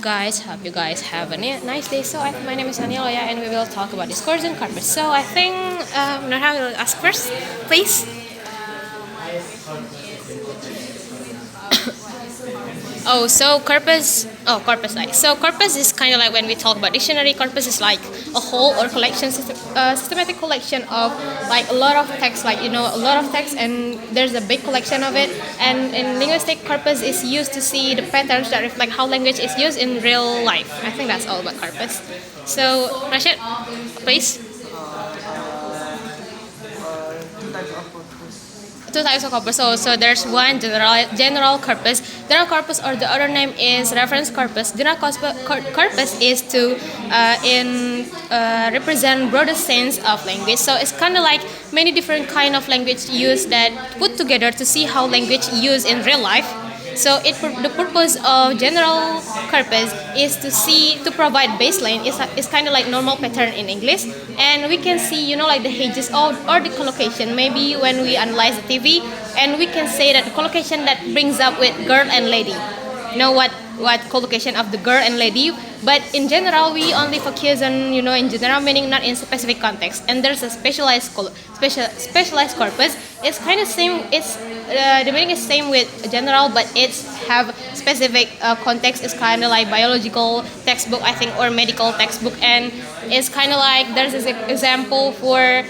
Guys, hope you guys have a nice day. My name is Haaniyah and we will talk about discourse and corpus. So I think Nurha will ask first, please. Oh, so corpus. Oh, corpus like. So corpus is kind of like when we talk about dictionary. Corpus is like a whole or collection, systematic collection of like a lot of text, like a lot of text, and there's a big collection of it. And in linguistic, corpus is used to see the patterns that reflect how language is used in real life. I think that's all about corpus. So Rashid, please. Two types of corpus. So there's one general corpus. General corpus, or the other name is reference corpus. General corpus is to represent broader sense of language. So it's kind of like many different kind of language used that put together to see how language used in real life. So the purpose of general corpus is to provide baseline. It's kind of like normal pattern in English, and we can see like the hedges or the collocation. Maybe when we analyze the TV, and we can say that the collocation that brings up with girl and lady. What collocation of the girl and lady, but in general we only focus on in general meaning, not in specific context. And there's a specialized corpus. It's kind of same. It's the meaning is same with general, but it's have specific context. It's kind of like biological textbook, I think, or medical textbook, and it's kind of like there's this example for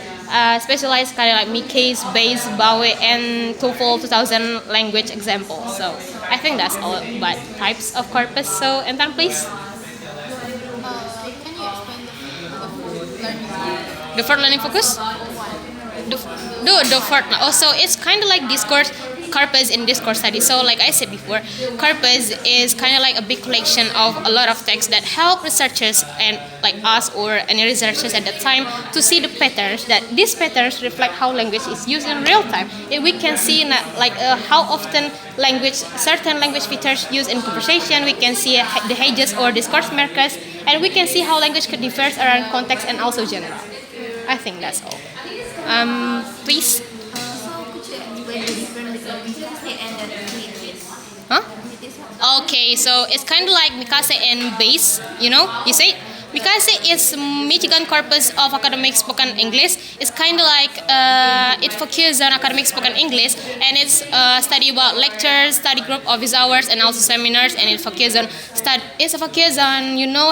specialized, kind of like Mickey's, base, Bawe, and TOEFL 2000 language example. So I think that's all about types of corpus. So, and then please. Can you explain the learning? The fourth learning focus? The fourth. Also, it's kind of like discourse corpus in discourse study. So like I said before, corpus is kind of like a big collection of a lot of texts that help researchers and like us or any researchers at that time to see the patterns, that these patterns reflect how language is used in real time. We can see how often certain language features used in conversation. We can see the hedges or discourse markers, and we can see how language could differ around context and also general. I think that's all. Please. So could you explain the difference between Mikase and the Mitis? Huh? Mitis Okay, so it's kind of like Mikase and base, you say? Mikase is Michigan corpus of academic spoken English. It's kind of like it focuses on academic spoken English, and it's study about lectures, study group, office hours, and also seminars. And it focuses on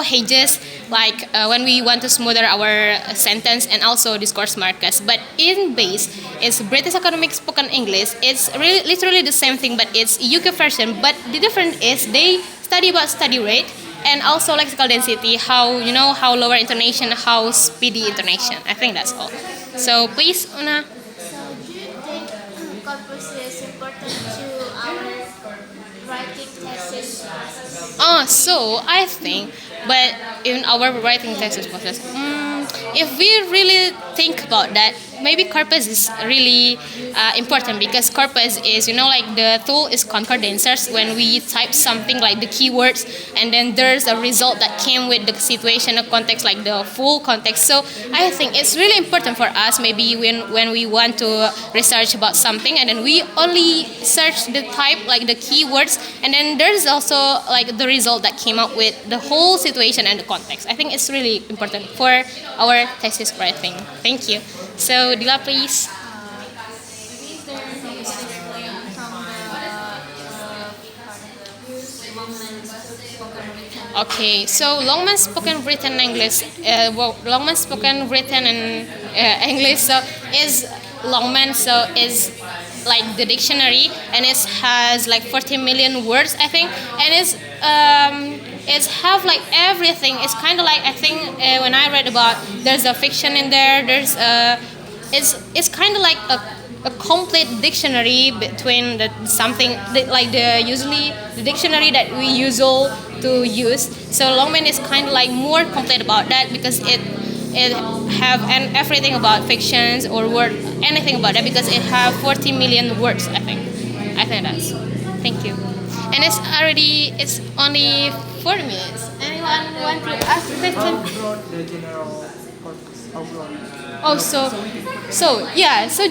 hedges, like when we want to smoother our sentence, and also discourse markers. But in base, it's British academic spoken English. It's really literally the same thing, but it's UK version. But the difference is they study about study rate and also lexical density, how lower intonation, how speedy intonation. I think that's all. So please, Una. So do you think corpus is important to our writing thesis? So I think, but in our writing thesis process, if we really think about that, maybe corpus is really important, because corpus is, like the tool is concordensers. When we type something like the keywords, and then there's a result that came with the situation of context, like the full context. So I think it's really important for us, maybe when we want to research about something, and then we only search the type, like the keywords, and then there's also like the result that came up with the whole situation and the context. I think it's really important for our thesis writing. Thank you. So Dila, please. Maybe is there any explain from the Longman spoken written? Okay, so Longman spoken written English, Longman spoken written in English. So is Longman, so is like the dictionary, and it has like 40 million words, I think, and it's have like everything. It's kind of like, I think, when I read about, there's a fiction in there. It's kind of like a complete dictionary between usually the dictionary that we usually to use. So Longman is kind of like more complete about that, because it have everything about fictions or word, anything about that, because it have 40 million words. I think that's. Thank you. And it's only 4 minutes. Anyone want to ask a question? How broad the general corpus? Oh, so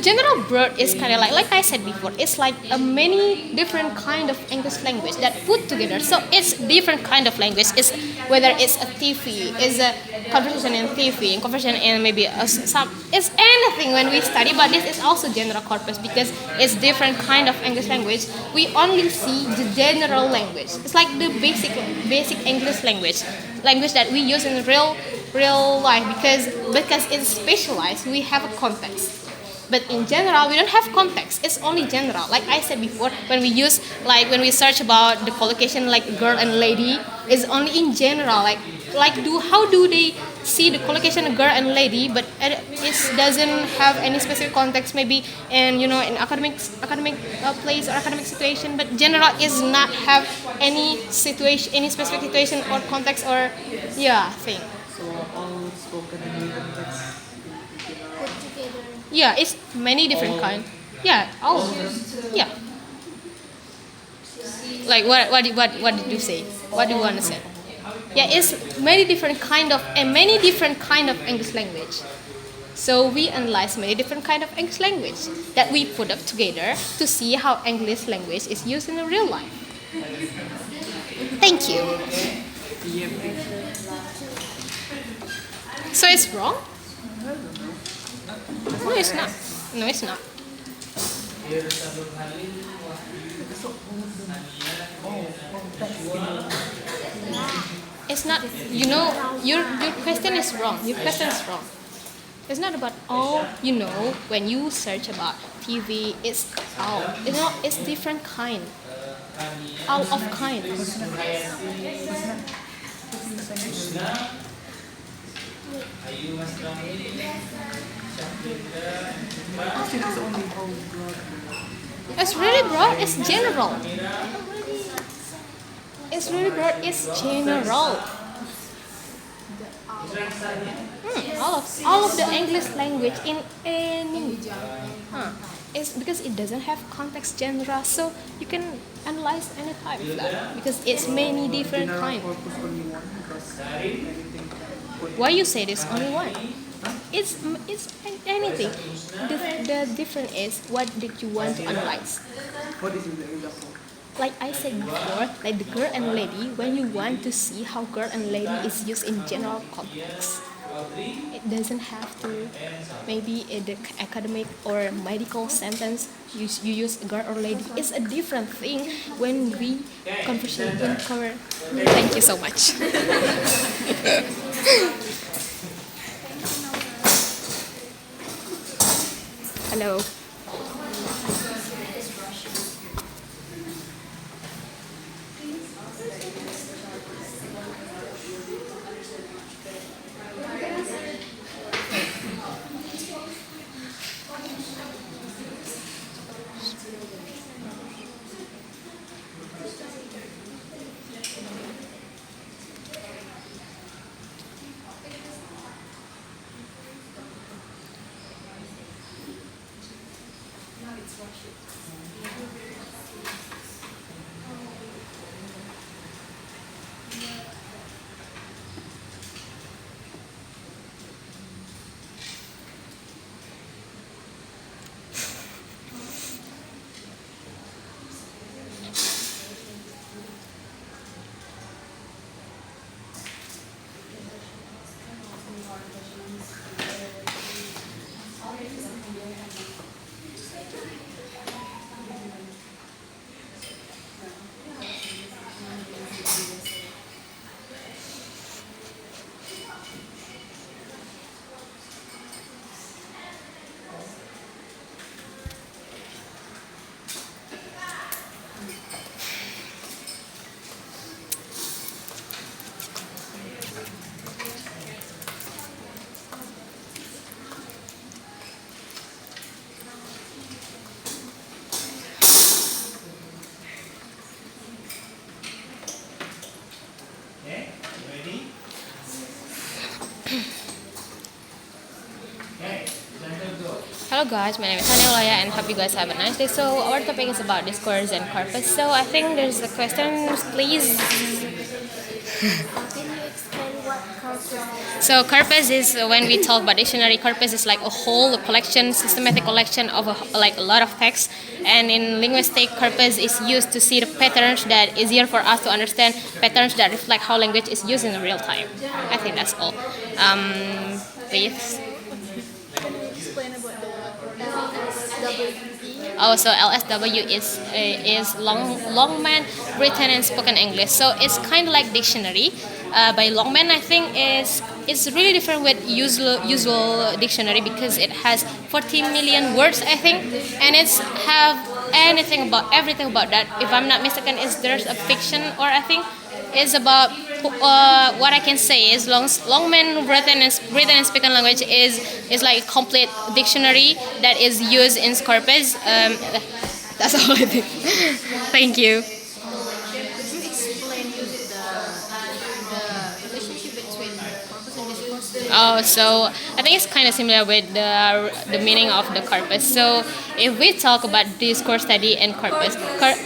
general broad is kind of like I said before, it's like a many different kind of English language that put together. So it's different kind of language. It's whether it's a TV, is a conversation in TV, conversation in maybe some, it's anything when we study. But this is also general corpus because it's different kind of English language. We only see the general language. It's like the basic English language that we use in real life because it's specialized. We have a context, but in general we don't have context. It's only general, like I said before. When we use, like when we search about the collocation like girl and lady, is only in general, like do how do they see the collocation girl and lady, but it doesn't have any specific context, maybe in in academic place or academic situation. But general is not have any situation, any specific situation or context or thing. So all spoken and written text. Put together. Yeah, it's many different kind. Yeah, all. Yeah. Like what did you say? What do you want to say? Yeah, it's many different kind of English language. So we analyze many different kind of English language that we put up together to see how English language is used in the real life. Thank you. So it's wrong? No, it's not. No, it's not. It's not. Your question is wrong. Your question is wrong. It's not about all. When you search about TV, it's all. It's different kind. All of kind. Actually, it's only how broad. It's really broad. It's general. It's really broad. It's general. All of the English language in any. It's because it doesn't have context genre, so you can analyze any type of that because it's many different General kind. purpose only one because anything. Why you say there's only one? It's anything. The difference is what did you want to analyze. What is the example? Like I said before, like the girl and lady, when you want to see how girl and lady is used in general context, it doesn't have to maybe in the academic or medical sentence you use girl or lady. It's a different thing when we conversation in cover. Thank you so much. Hello. Hello guys, my name is Haaniyah and hope you guys have a nice day. So our topic is about discourse and corpus. So I think there's a question, please. Can you explain what corpus So corpus is when we talk about dictionary. Corpus is like a whole collection, systematic collection of like a lot of texts. And in linguistic, corpus is used to see the patterns that easier for us to understand, patterns that reflect how language is used in real time. I think that's all. Please. Can you explain about the LSWE? Also, LSW is Longman written and spoken English. So it's kind of like dictionary. By Longman, I think is really different with usual dictionary because it has 40 million words, I think, and it's have everything about that. If I'm not mistaken, is there's a fiction or I think is about what I can say is Longman written and spoken language is like a complete dictionary that is used in corpus. That's all I think. Thank you. Could you explain the relationship between corpus and discourse? Oh, so I think it's kind of similar with the meaning of the corpus. So if we talk about discourse study and corpus,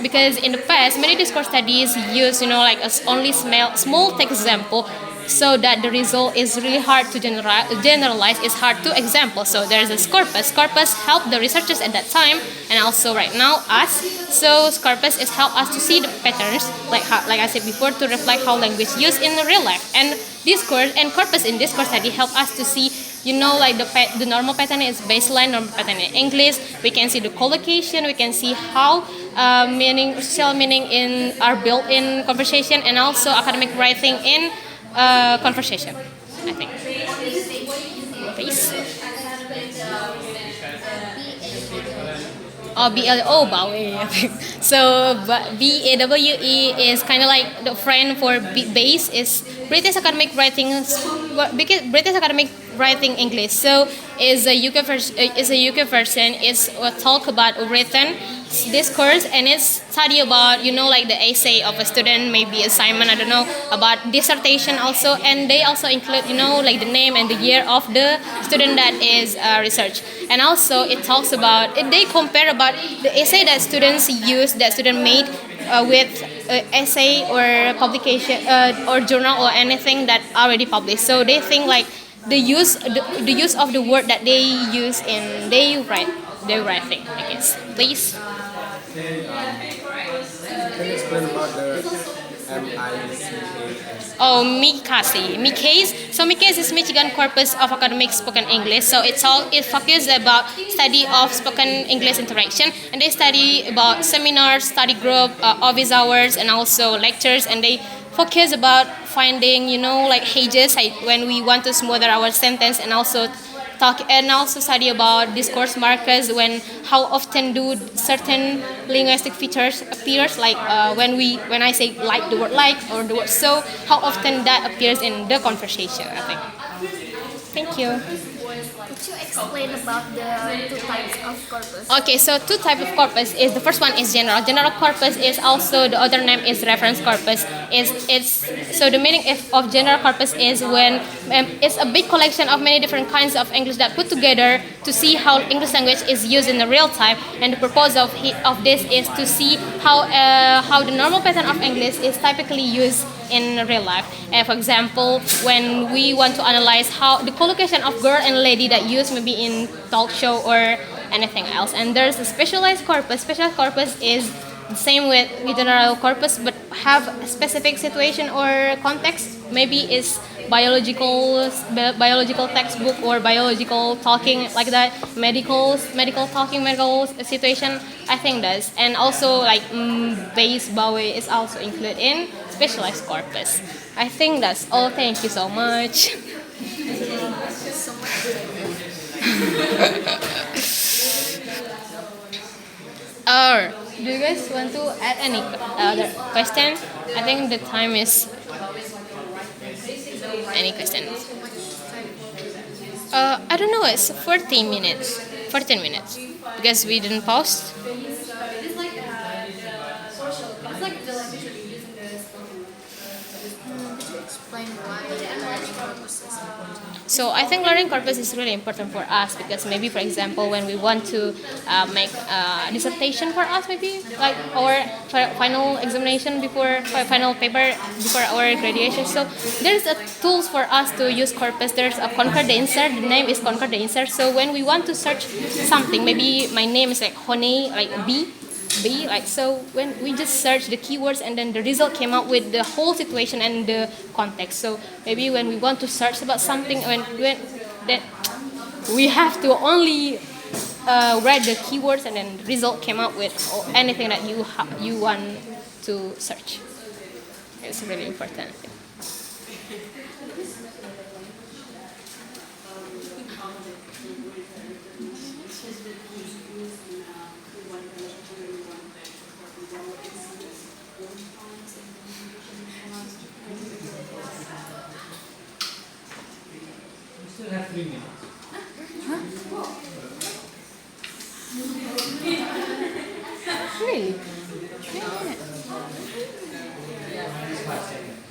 because in the past many discourse studies use like a only small text example, so that the result is really hard to generalize. It's hard to example. So there's a corpus. Corpus helped the researchers at that time, and also right now us. So corpus is help us to see the patterns, like I said before, to reflect how language used in real life. And discourse and corpus in discourse study help us to see, like the normal pattern is baseline normal pattern in English. We can see the collocation. We can see how social meaning are built in conversation, and also academic writing in conversation. I think. Please. Oh, Bawe. I think. So BAWE is kind of like the friend for base is British Academic Writing, because British Academic Writing English. So is a UK version. Is talk about written discourse, and it's study about like the essay of a student, maybe assignment, I don't know, about dissertation also, and they also include like the name and the year of the student that is research. And also it talks about they compare about the essay that student made with essay or publication or journal or anything that already published. So they think like the use of the word that they use in their writing, I guess. Please. Can you explain about the MICAS? Oh, MICASI. MICASE. So MICASE is Michigan Corpus of Academic Spoken English. So it focuses about study of spoken English interaction, and they study about seminars, study group, office hours, and also lectures, and they focus about finding like hedges when we want to smoother our sentence, and also study about discourse markers, how often do certain linguistic features appears, like when I say like the word like or the word so, how often that appears in the conversation, I think. Thank you. Could you explain about the two types of corpus? Okay, so two types of corpus is the first one is general. General corpus is also the other name is reference corpus. So the meaning of general corpus is when it's a big collection of many different kinds of English that put together to see how English language is used in the real time. And the purpose of this is to see how the normal pattern of English is typically used in real life. For example, when we want to analyze how the collocation of girl and lady that used maybe in talk show or anything else. And there's a specialized corpus. Specialized corpus is the same with general corpus, but have a specific situation or context. Maybe it's biological textbook or biological talking, like that, medical talking, medical situation, I think does. And also like base Bawe is also included in specialized corpus. I think that's all. Thank you so much. Or do you guys want to add any other question? I think the time is any questions. I don't know. It's 14 minutes. 14 minutes because we didn't post. could you explain why learning corpus is important? So I think learning corpus is really important for us because maybe, for example, when we want to make a dissertation for us, maybe like our final examination before final paper before our graduation. So there's a tools for us to use corpus. There's a concordancer. The name is concordancer. So when we want to search something, maybe my name is like Honey, like B, like so when we just search the keywords and then the result came out with the whole situation and the context. So maybe when we want to search about something, when that we have to only write the keywords and then the result came out with anything that you want to search. It's really important. Still have 3 minutes. Really? Minus 5 seconds.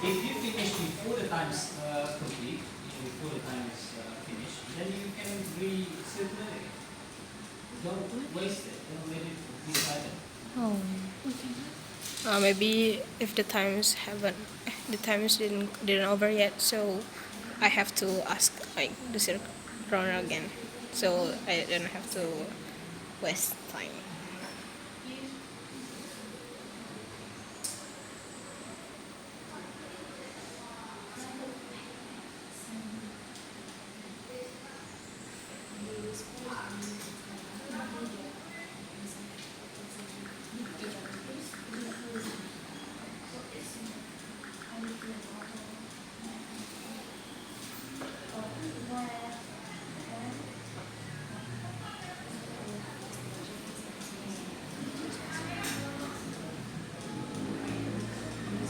If you finish before the time is complete, before the time is finished, then you can recirculate it. Don't waste it. Don't let it be silent. Maybe if the times didn't over yet, so I have to ask like the circle runner again, so I don't have to waste time.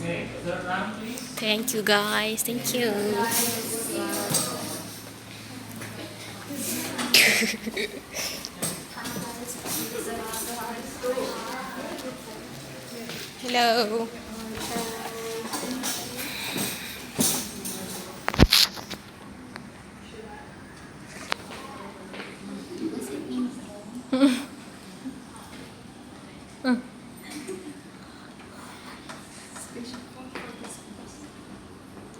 Okay, third round, please. Thank you guys. Thank you. Hello.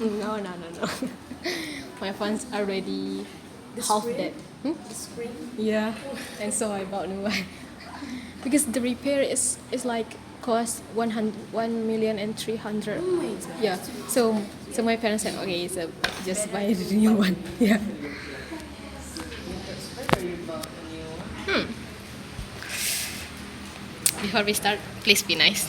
No, no, no, no. My phone's already half dead. The screen? Yeah, and so I bought new one because the repair is like cost 1,300,000. Oh my god. Yeah, so my parents said okay, so just buy the new one. Yeah. Before we start, please be nice.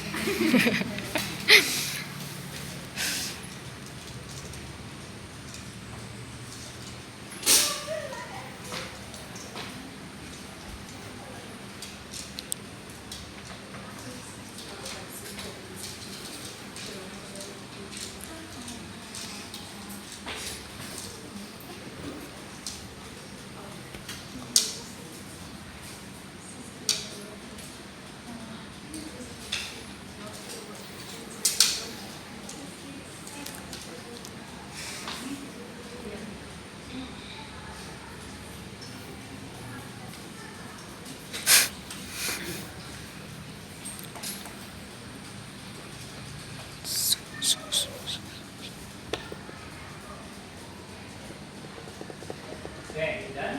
Okay, you done?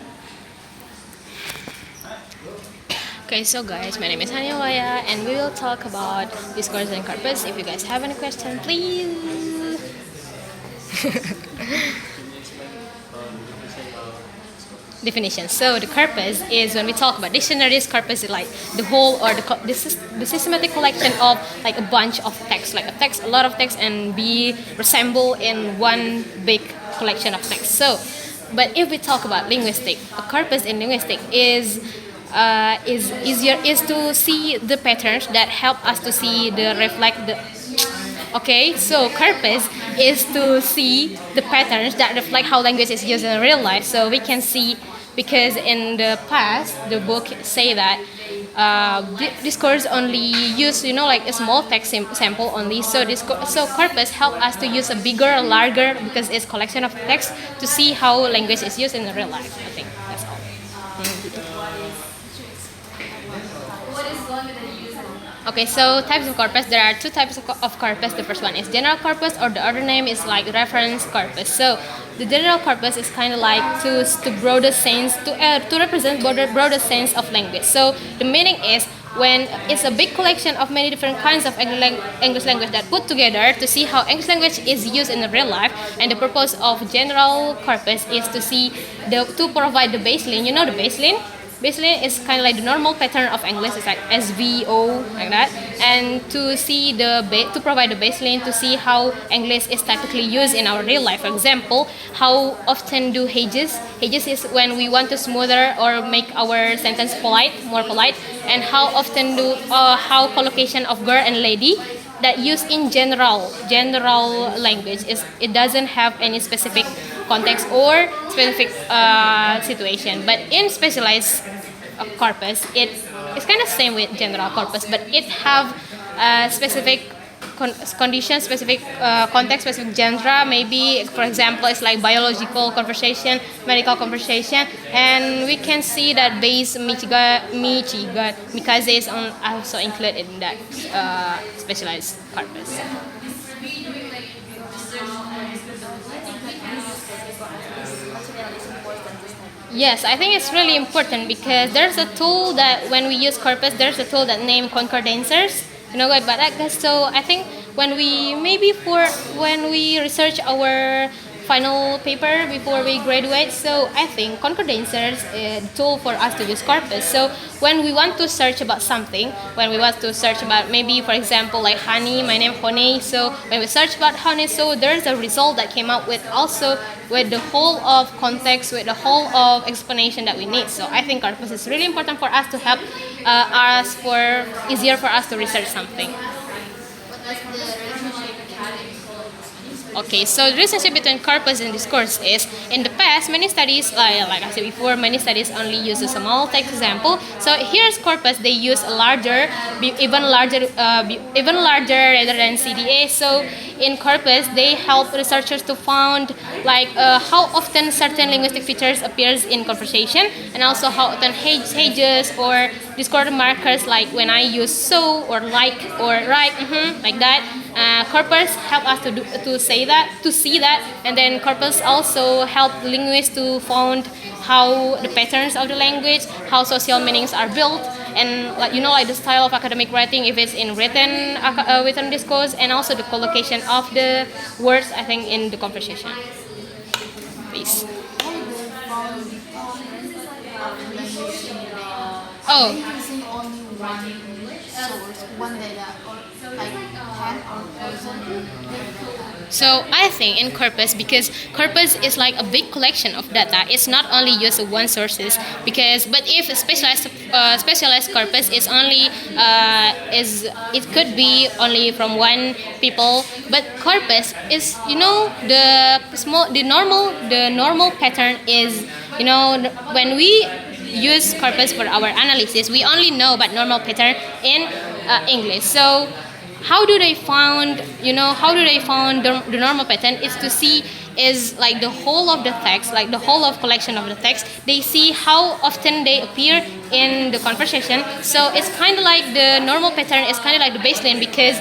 Alright, go. Okay, so guys, my name is Haaniyah and we will talk about discourse and corpus. If you guys have any question, please. Definition. So the corpus is when we talk about dictionaries. Corpus is like the whole or the systematic collection of like a bunch of text, like a lot of text, and be resemble in one big collection of text. So But if we talk about linguistic, a corpus in linguistic is easier is to see the patterns that help us to see the reflect the. Okay, so corpus is to see the patterns that reflect how language is used in real life. So we can see, because in the past the book say that discourse only use like a small text sample only. So so corpus help us to use a bigger, larger, because it's collection of text to see how language is used in real life. I think that's all. Okay, so types of corpus. There are two types of corpus. The first one is general corpus, or the other name is like reference corpus. So the general corpus is kind of like to broader sense, to represent broader sense of language. So the meaning is when it's a big collection of many different kinds of English language that put together to see how English language is used in real life. And the purpose of general corpus is to provide the baseline. You know the baseline. Baseline is kind of like the normal pattern of English. It's like SVO, like that, and to provide the baseline to see how English is typically used in our real life. For example, how often do hedges? Hedges is when we want to smoother or make our sentence more polite, and how often do how collocation of girl and lady that use in general language is it doesn't have any specific context or specific situation. But in specialized corpus, it's kind of same with general corpus, but it have specific condition, specific context, specific genre. Maybe, for example, it's like biological conversation, medical conversation, and we can see that base Mikaze is also included in that specialized corpus. Yes, I think it's really important because there's a tool that when we use corpus, there's a tool that named concordanswers. You know what about that, guys? So I think when we research our final paper before we graduate, so I think concordansers is a tool for us to use corpus. So when we want to search about something, when we want to search about maybe, for example, like honey, my name Honey. So when we search about honey, so there's a result that came out with also with the whole of context, with the whole of explanation that we need. So I think corpus is really important for us to help easier for us to research something. Okay, so the relationship between corpus and discourse is, in the past, many studies, like I said before, many studies only use a small text example. So here's corpus, they use a even larger rather than CDA. So in corpus, they help researchers to find like how often certain linguistic features appears in conversation, and also how often hedges or discourse markers, like when I use so or like or right, like that. Corpus help us to see that, and then corpus also help linguists to find how the patterns of the language, how social meanings are built, and like the style of academic writing, if it's in written discourse, and also the collocation of the words, I think, in the conversation. Please. Oh. Using only one source, one data, or like 10 or 1,000. So I think in corpus, because corpus is like a big collection of data, it's not only used one sources. But if specialized corpus is only it could be only from one people. But corpus is the normal pattern is when we use corpus for our analysis, we only know about normal pattern in English. So how do they find the normal pattern is to see is like the whole of the text, like the whole of collection of the text. They see how often they appear in the conversation. So it's kind of like the normal pattern is kind of like the baseline, because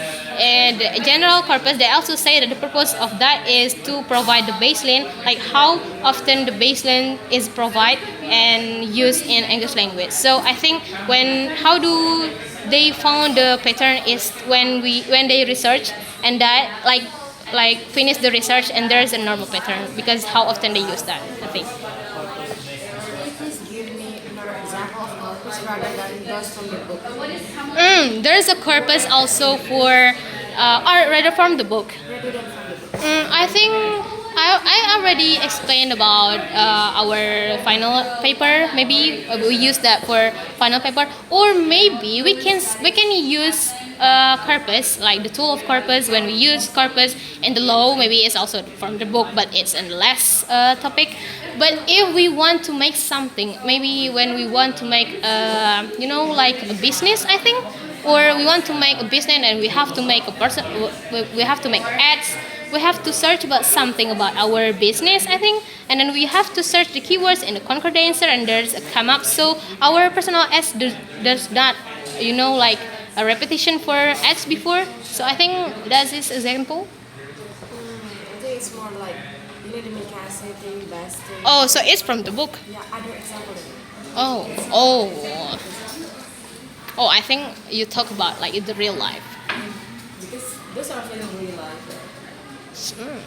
the general corpus, they also say that the purpose of that is to provide the baseline, like how often the baseline is provided and used in English language. So I think how do they found the pattern is when they research, and that like finish the research, and there's a normal pattern because how often they use that, I think. Can you please give me another example of corpus rather than just from the book? There's a corpus also for or rather from the book. Rather than from the book. I think I already explained about our final paper. Maybe we use that for final paper, or maybe we can use corpus, like the tool of corpus. When we use corpus in the law, maybe it's also from the book, but it's in the last topic. But if we want to make something, maybe when we want to make like a business, I think, or we want to make a business and we have to make a person, we have to make ads, we have to search about something about our business, I think, and then we have to search the keywords in the concordancer, and there's a come up. So our personal ads does not, like a repetition for ads before. So I think that's this example. I think it's more like ini demi kasih, demi basti. Oh, so it's from the book. Yeah, other example. Oh, oh, oh! I think you talk about like in the real life. Because those are feeling real life. Sure.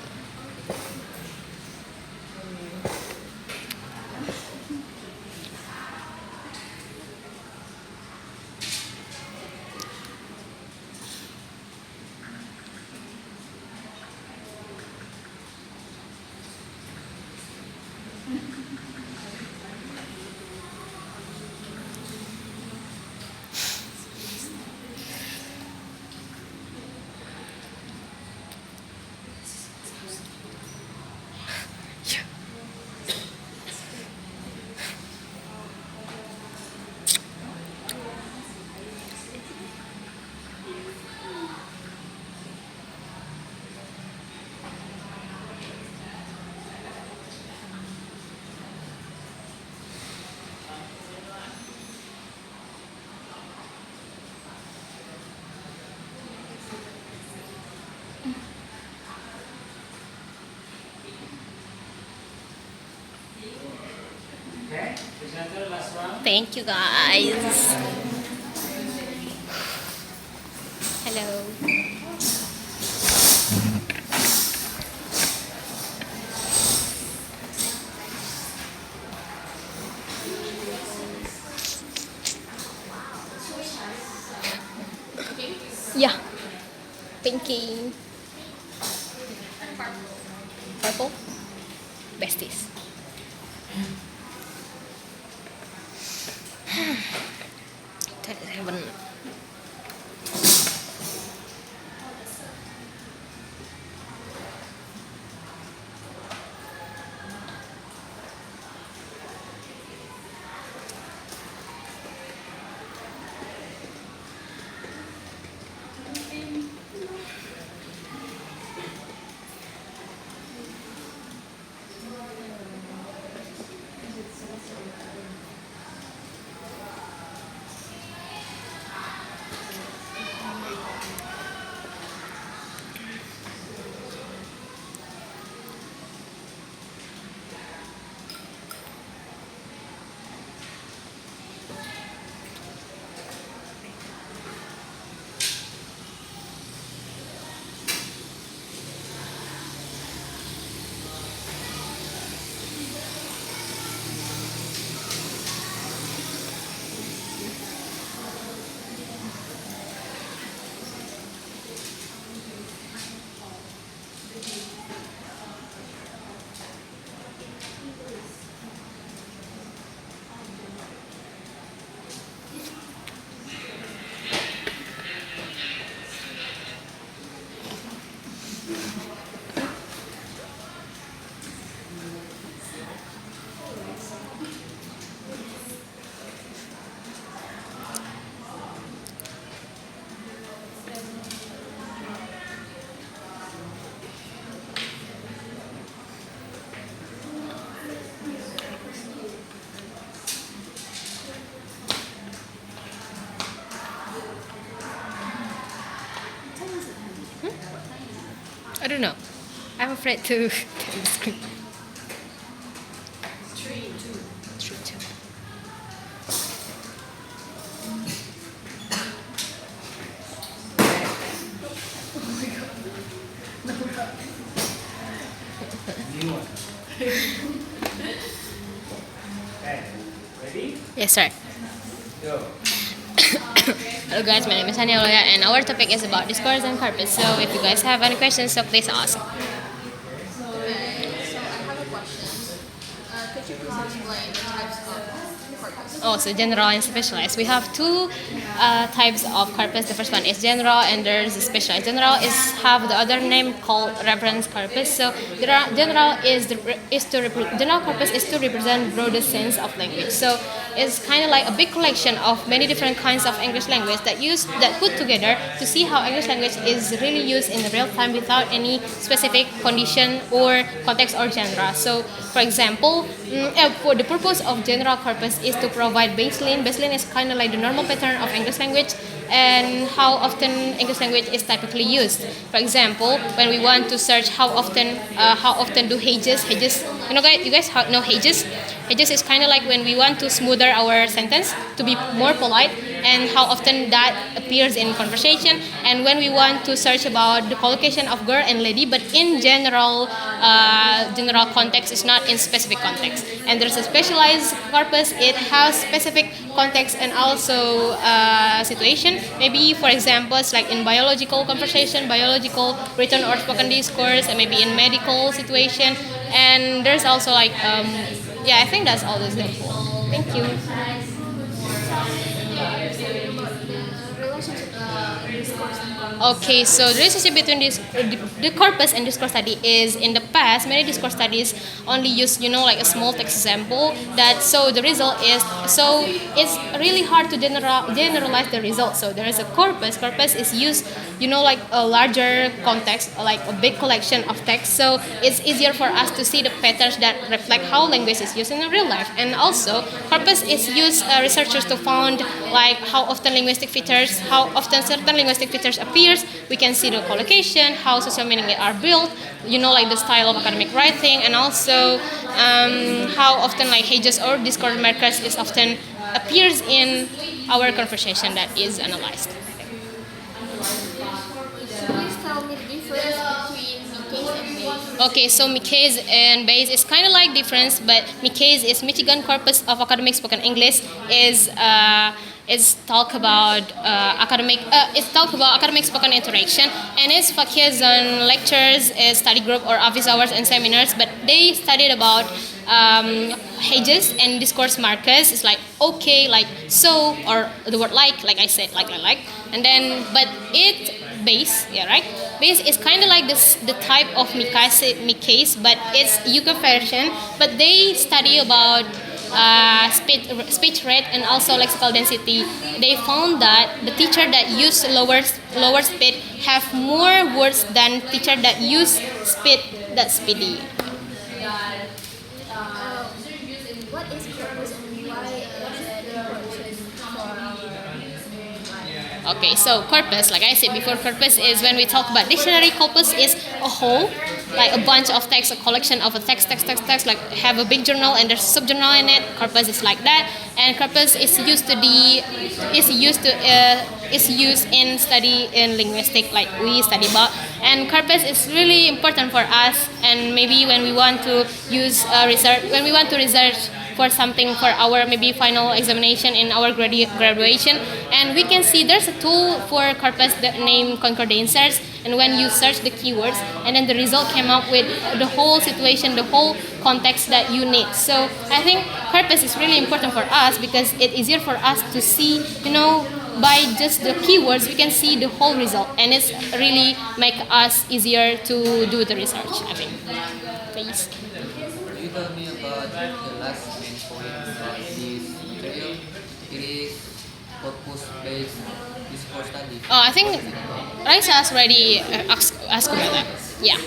Okay, presenter, last round. Thank you, guys. Hello. Yeah. Pinky. Purple. Besties. That is heaven. I don't know. I'm afraid to tell the screen. 3, 2. New one. Okay, ready? Yes, sir. Go. Hello guys, my name is Haaniyah, and our topic is about discourse and carpet. So if you guys have any questions, so please ask. Oh, so general and specialized. We have two types of corpus. The first one is general, and there's a specialized. General is have the other name called reference corpus. So general general corpus is to represent broader sense of language. So it's kind of like a big collection of many different kinds of English language that put together to see how English language is really used in real time without any specific condition or context or genre. So, for example, for the purpose of general corpus is to provide baseline. Baseline is kind of like the normal pattern of English language and how often English language is typically used. For example, when we want to search how often do hedges, you guys know hedges. Hedges is kind of like when we want to smoother our sentence to be more polite, and how often that appears in conversation. And when we want to search about the collocation of girl and lady, but in general context, it's not in specific context. And there's a specialized corpus. It has specific context and also situation. Maybe, for example, it's like in biological conversation, biological written or spoken discourse, and maybe in medical situation. And there's also like yeah, I think that's all the example. Thank you. Relationship discourse and corpus. Okay, so the relationship between the corpus and discourse study is in the past many discourse studies only use like a small text example that so the result is so it's really hard to generalize the result. So there is a corpus is used like a larger context, like a big collection of text, so it's easier for us to see the patterns that reflect how language is used in real life. And also corpus is used researchers to find like how often certain linguistic features appears. We can see the collocation, how social meaning are built, like the style of academic writing, and also how often like hedges or discourse markers is often appears in our conversation that is analyzed. Please tell me the difference between Mickey's and Bayes. Okay, so Mickey's and Bayes is kind of like difference, but Mickey's is Michigan Corpus of Academic Spoken English is talk about academic spoken interaction, and it's focused on lectures, study group or office hours and seminars. But they studied about hedges and discourse markers. It's like okay, like so, or the word like I said, like, and then but it base, yeah, right. Base is kind of like the type of Mickey's, but it's UK version. But they study about speech rate and also lexical density. They found that the teacher that use lower speed have more words than teacher that use speed that's speedy. What is corpus and why is it important for Okay, so corpus, like I said before, corpus is when we talk about dictionary. Corpus is a whole, like a bunch of text, a collection of a text, like have a big journal and there's a subjournal in it. Corpus is like that, and corpus is used in study in linguistic, like we study about. And corpus is really important for us, and maybe when we want to research for something for our maybe final examination in our graduation, and we can see there's a tool for corpus that name concordensers, and when you search the keywords and then the result came up with the whole situation, the whole context that you need. So I think corpus is really important for us because it's easier for us to see, by just the keywords we can see the whole result, and it's really make us easier to do the research, I think. Please. Could you tell me about the last main point of this material? It is purpose-based discourse study. Oh, I think Raisa has already asked about that. Yeah.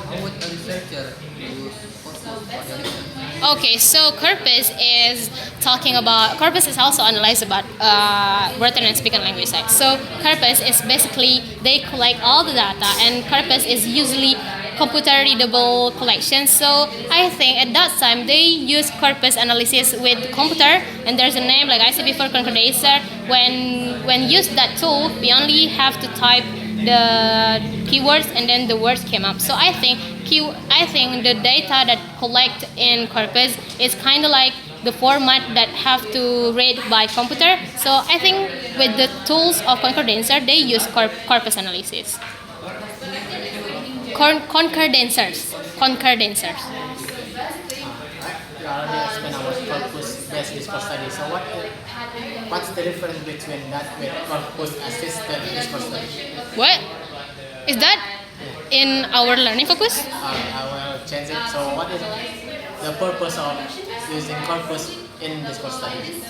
How would a researcher use purpose for their research? Okay, so corpus is also analyzed about written and spoken language side. So corpus is basically they collect all the data, and corpus is usually computer readable collection. So I think at that time they use corpus analysis with computer, and there's a name like I said before, concordancer. When use that tool, we only have to type the keywords and then the words came up. So I think the data that collect in corpus is kind of like the format that have to read by computer. So I think with the tools of concordancer, they use corpus analysis. Concordensers. already explained about purpose-based discourse study. So what's the difference between that with purpose-assisted discourse study? What is that in our learning focus? I will change it. So what is the purpose of using corpus in discourse study?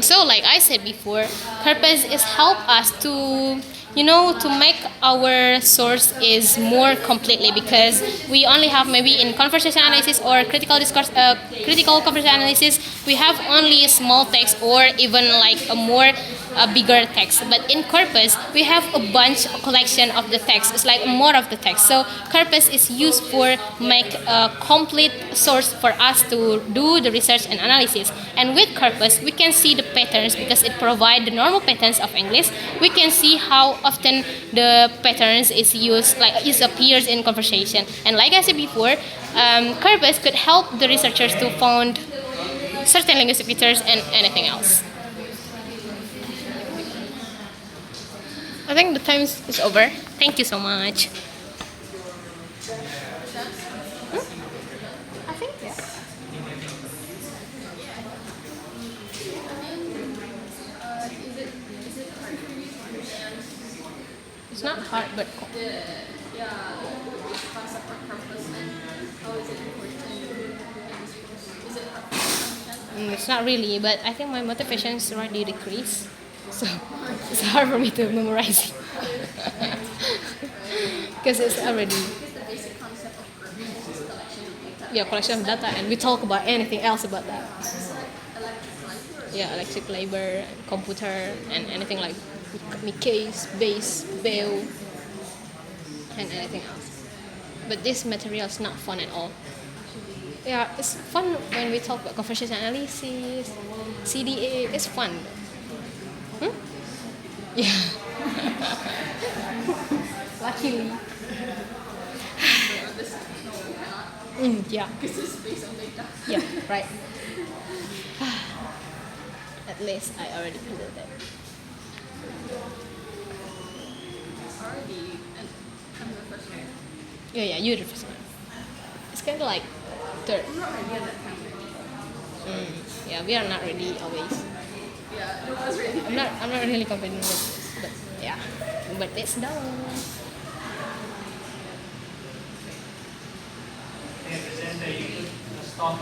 So like I said before, purpose is help us to to make our source is more completely, because we only have maybe in conversation analysis or critical conversation analysis we have only a small text or even like a bigger text, but in corpus we have a bunch a collection of the text. It's like more of the text, so corpus is used for make a complete source for us to do the research and analysis. And with corpus we can see the patterns because it provides the normal patterns of English. We can see how often the patterns is used, like it appears in conversation. And like I said before, corpus could help the researchers to find certain linguistic features and anything else. I think the time is over. Thank you so much. I think yeah. It's not hard, but it's not really. But I think my motivation is already decreased, so it's hard for me to memorize it because it's already collection of data, and we talk about anything else about that. Yeah, electric labor, computer, and anything like case, base, bail, and anything else. But this material is not fun at all. Yeah, it's fun when we talk about conversation analysis, CDA. It's fun. Hmm? Yeah. Luckily. Yeah. Yeah, right. At least I already handled that. Yeah, you're the first one. It's kind of like third. Yeah, we are not ready always. I'm not really confident with this, but yeah, but it's done. Presenter, you could stop